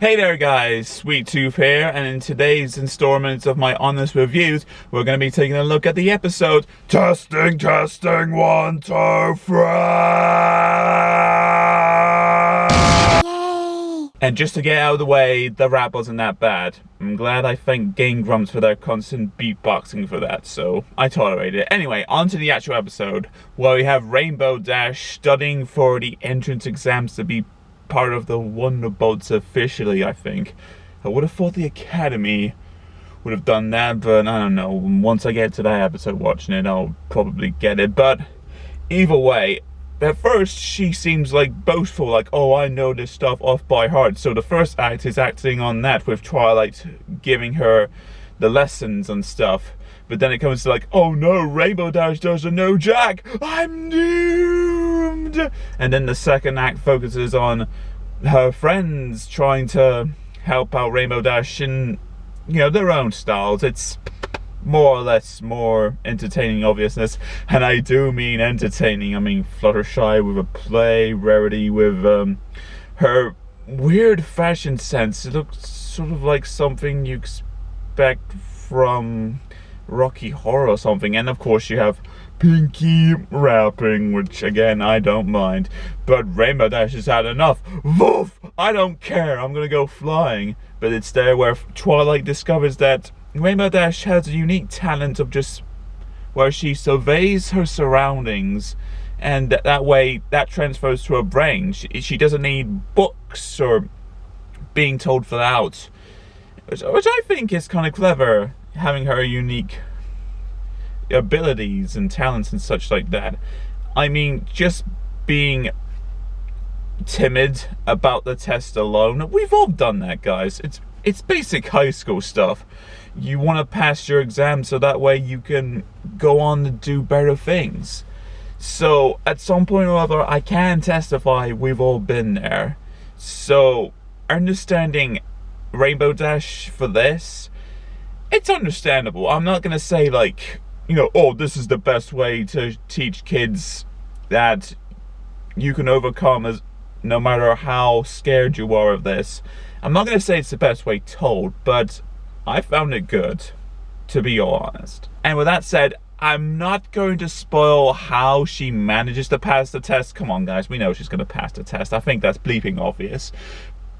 Hey there guys, Sweet Tooth here, and in today's installment of my honest reviews, we're going to be taking a look at the episode Testing, 1, 2, 3. Yay! And just to get out of the way, the rap wasn't that bad. I'm glad I thanked Game Grumps for their constant beatboxing for that, so I tolerated it. Anyway, on to the actual episode, where we have Rainbow Dash studying for the entrance exams to be part of the Wonderbolts officially, I think. I would have thought the Academy would have done that, but I don't know. Once I get to that episode watching it, I'll probably get it. But either way, at first she seems like boastful, like, oh, I know this stuff off by heart. So the first act is acting on that, with Twilight giving her the lessons and stuff. But then it comes to like, oh no, Rainbow Dash doesn't know Jack, I'm doomed! And then the second act focuses on her friends trying to help out Rainbow Dash in, you know, their own styles. It's more or less more entertaining obviousness, and I do mean entertaining. I mean Fluttershy with a play, Rarity with her weird fashion sense. It looks sort of like something you expect from Rocky Horror or something. And of course you have Pinky rapping, which again I don't mind, but Rainbow Dash has had enough. Woof! I don't care, I'm gonna go flying. But it's there where Twilight discovers that Rainbow Dash has a unique talent of just where she surveys her surroundings, and that way that transfers to her brain. She doesn't need books or being told for out, which I think is kind of clever, having her unique abilities and talents and such like that. I mean, just being timid about the test alone, we've all done that, guys. It's basic high school stuff. You want to pass your exam so that way you can go on to do better things. So at some point or other, I can testify we've all been there. So understanding Rainbow Dash for this, it's understandable. I'm not gonna say like, you know, oh, this is the best way to teach kids that you can overcome as no matter how scared you are of this. I'm not gonna say it's the best way told, but I found it good, to be honest. And with that said, I'm not going to spoil how she manages to pass the test. Come on, guys, we know she's gonna pass the test. I think that's bleeping obvious.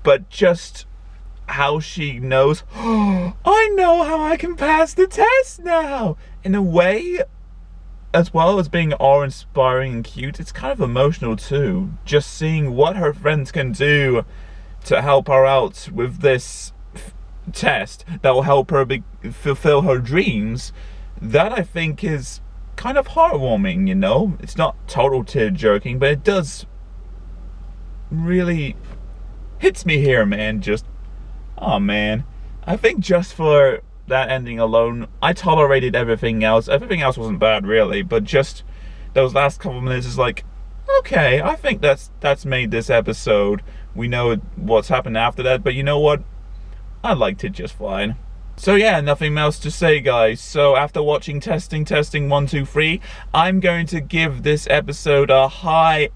But just how she knows, oh, I know how I can pass the test now. In a way, as well as being awe-inspiring and cute, it's kind of emotional too. Just seeing what her friends can do to help her out with this test that will help her fulfill her dreams. That I think is kind of heartwarming, you know? It's not total tear-jerking, but it does really hits me here, man. Just, oh man. I think just for that ending alone, I tolerated everything else. Everything else wasn't bad really, but just those last couple minutes is like, okay, I think that's made this episode. We know what's happened after that, but you know what? I liked it just fine. So yeah, nothing else to say, guys. So after watching Testing 1, 2, 3, I'm going to give this episode a high-end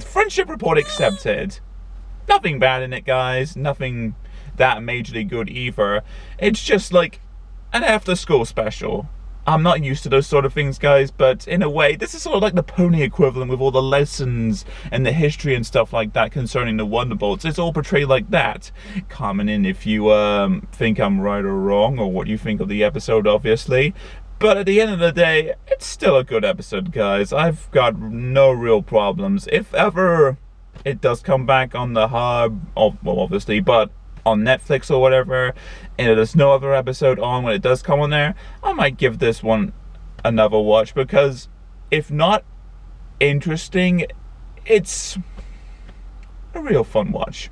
friendship report accepted. Nothing bad in it, guys. Nothing that majorly good either. It's just like an after-school special. I'm not used to those sort of things, guys, but in a way, this is sort of like the pony equivalent with all the lessons and the history and stuff like that concerning the Wonderbolts. It's all portrayed like that. Comment in if you think I'm right or wrong, or what you think of the episode, obviously. But at the end of the day, it's still a good episode, guys. I've got no real problems. If ever it does come back on the hub, well, obviously, but on Netflix or whatever, and there's no other episode on when it does come on there, I might give this one another watch, because if not interesting, it's a real fun watch.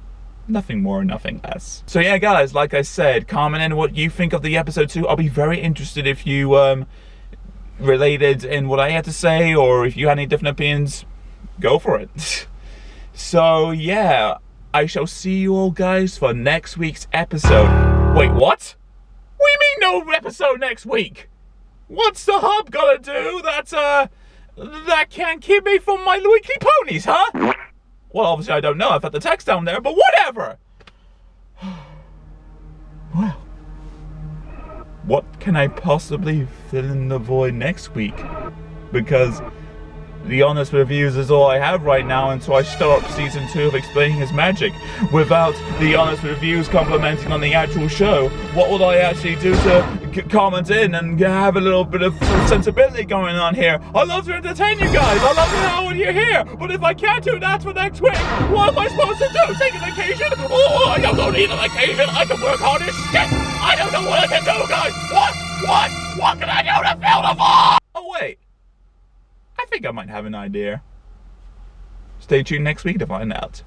Nothing more, nothing less. So yeah, guys, like I said, comment in what you think of the episode too. I'll be very interested if you related in what I had to say, or if you had any different opinions, go for it. So yeah, I shall see you all, guys, for next week's episode. Wait, what? What do you mean no episode next week? What's the hub gonna do that can't keep me from my weekly ponies, huh? Well, obviously I don't know. I've got the text down there, but whatever. what can I possibly fill in the void next week? Because the honest reviews is all I have right now until I start season 2 of Explaining His Magic. Without the honest reviews complimenting on the actual show, what would I actually do to comment in and have a little bit of sensibility going on here? I love to entertain you guys, I love to know when you're here, but if I can't do that for next week, what am I supposed to do? Take a vacation? Oh, I don't need a vacation, I can work hard as shit! I don't know what I can do, guys! What can I do to fill the void? Oh wait, I think I might have an idea. Stay tuned next week to find out.